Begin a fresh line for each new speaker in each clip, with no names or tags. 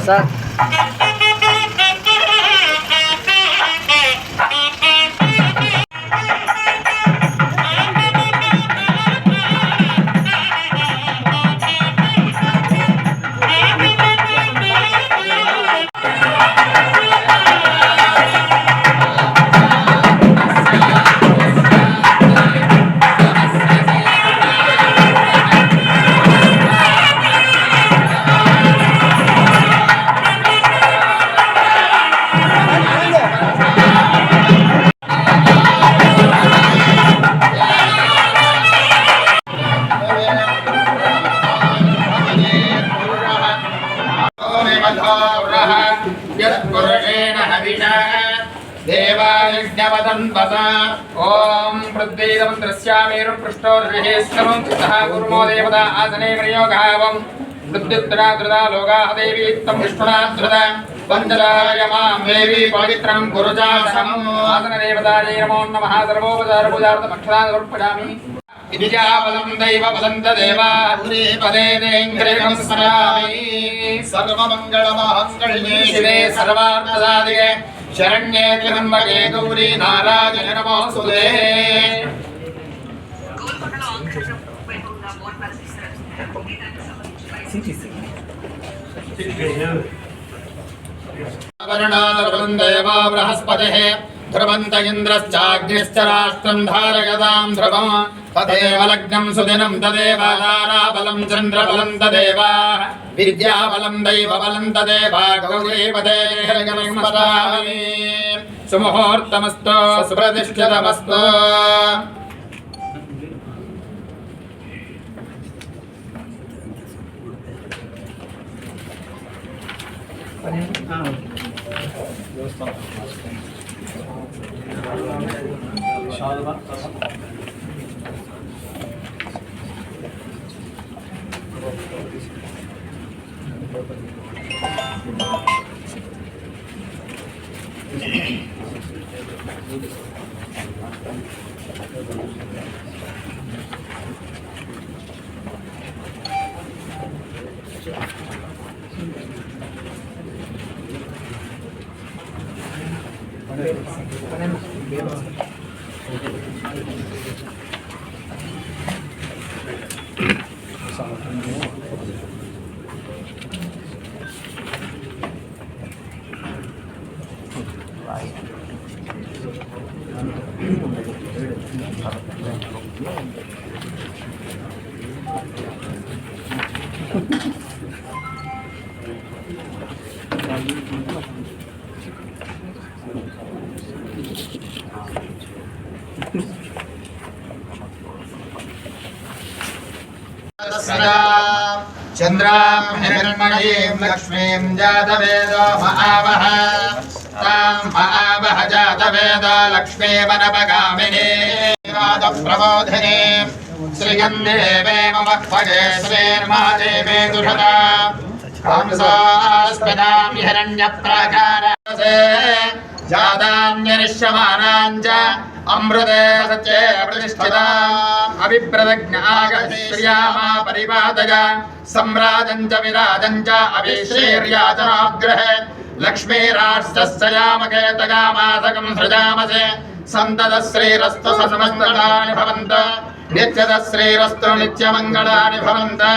Sir
ओम प्रद्वेदमन्त्रस्यामेरुं पृष्ठो ऋषेस्तमं ततः गुरुमो देवता आसने प्रयोगावं प्रद्युत्तराद्रदा लोकाः देवी तं विष्णुना द्रदा वन्दनायमां देवी पवित्रं गुरुजासनम् आसनदेवतायै नमो नमः सर्वोपचारपूजार्थमक्षतां समर्पयामि विद्याबलं दैवबलं तदेवा पदे देङ्घ्रिकं स्मरामि सर्वमङ्गलमाङ्गल्ये शिवे सर्वार्थसाधिके शरण्ये त्र्यम्बके गौरी नारायणि नमोऽस्तुते वर्णादवृन्देवा बृहस्पतिः ध्रुवन्त इन्द्रश्चाग्निश्च राष्ट्रं धारयतां ध्रुवम् तदेव लग्नं सुदिनं तदेव ताराबलं चन्द्रबलं तदेव विद्याबलं दैवबलं तदेव गौरीपदे स्मरामि सुमुहूर्तमस्तु सुप्रतिष्ठितमस्तु चंद्रां हिरण्मयीं लक्ष्मीं जातवेदो महावः तां महावः जातवेदो लक्ष्मीवनपगामिनी प्रबोधिनी श्रियन्देवे मम पदे श्रीर्मादेवे दुषदा हंसोऽस्मिनां हिरण्यप्राकारसे जातान्यनिष्यमानाञ्च अमृते सत्ये प्रतिष्ठिता अभिप्रदज्ञागश्रियामा परिपादय सम्राजं च विराजं च अभिश्रीर्याचनाग्रहे लक्ष्मीराष्ट्रस्यामकेतगामासकं सृजामसे सन्ततश्रीरस्तु समस्तकानि भवन्तु नित्यतश्रीरस्तु नित्यमङ्गलानि भवन्तु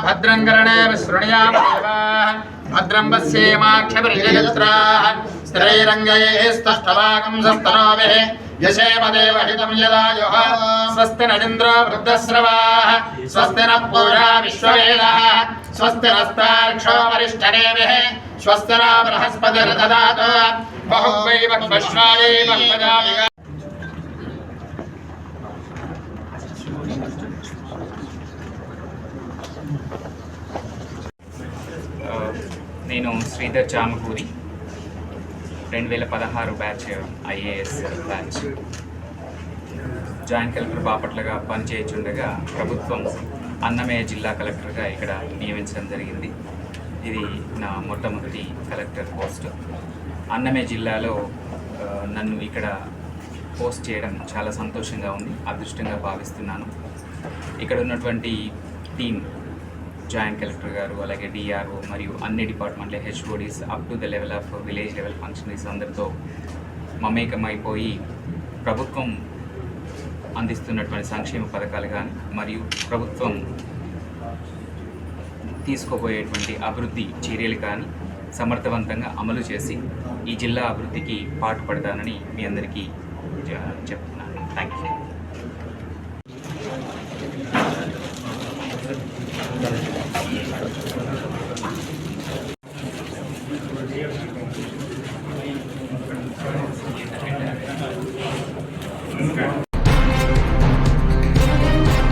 भद्रं कर्णे विशृणुयाम देवाः भद्रं पश्येमाक्षभिर्यजत्राः स्त्रैरङ्गैस्तष्टभागं सस्तनोभिः यशेमदेव हितं यदायुः स्वस्ति न इन्द्रो वृद्धश्रवाः स्वस्ति नः पूषा विश्ववेदाः स्वस्ति नस्तार्क्ष्यो वरिष्ठनेमिः स्वस्ति न बृहस्पतिर्दधातु बहुवैव पश्वायै बहुपदाभिः
నేను Sridhar Chamakuri 2016 batch IAS batch joint collector బాపట్లగా పనిచేయుచుండగా ప్రభుత్వం అన్నమయ్య జిల్లా కలెక్టర్గా ఇక్కడ నియమించడం జరిగింది. ఇది నా మొట్టమొదటి కలెక్టర్ పోస్ట్. అన్నమయ్య జిల్లాలో నన్ను ఇక్కడ పోస్ట్ చేయడం చాలా సంతోషంగా ఉంది, అదృష్టంగా భావిస్తున్నాను. ఇక్కడ ఉన్నటువంటి టీం జాయింట్ కలెక్టర్ గారు, అలాగే డిఆర్ఓ మరియు అన్ని డిపార్ట్మెంట్ల HODs up to the level of village level functionaries అందరితో మమేకమైపోయి ప్రభుత్వం అందిస్తున్నటువంటి సంక్షేమ పథకాలు కానీ మరియు ప్రభుత్వం తీసుకోబోయేటువంటి అభివృద్ధి చర్యలు కానీ సమర్థవంతంగా అమలు చేసి ఈ జిల్లా అభివృద్ధికి పాటుపడతానని మీ అందరికీ చెప్తున్నాను. Thank you.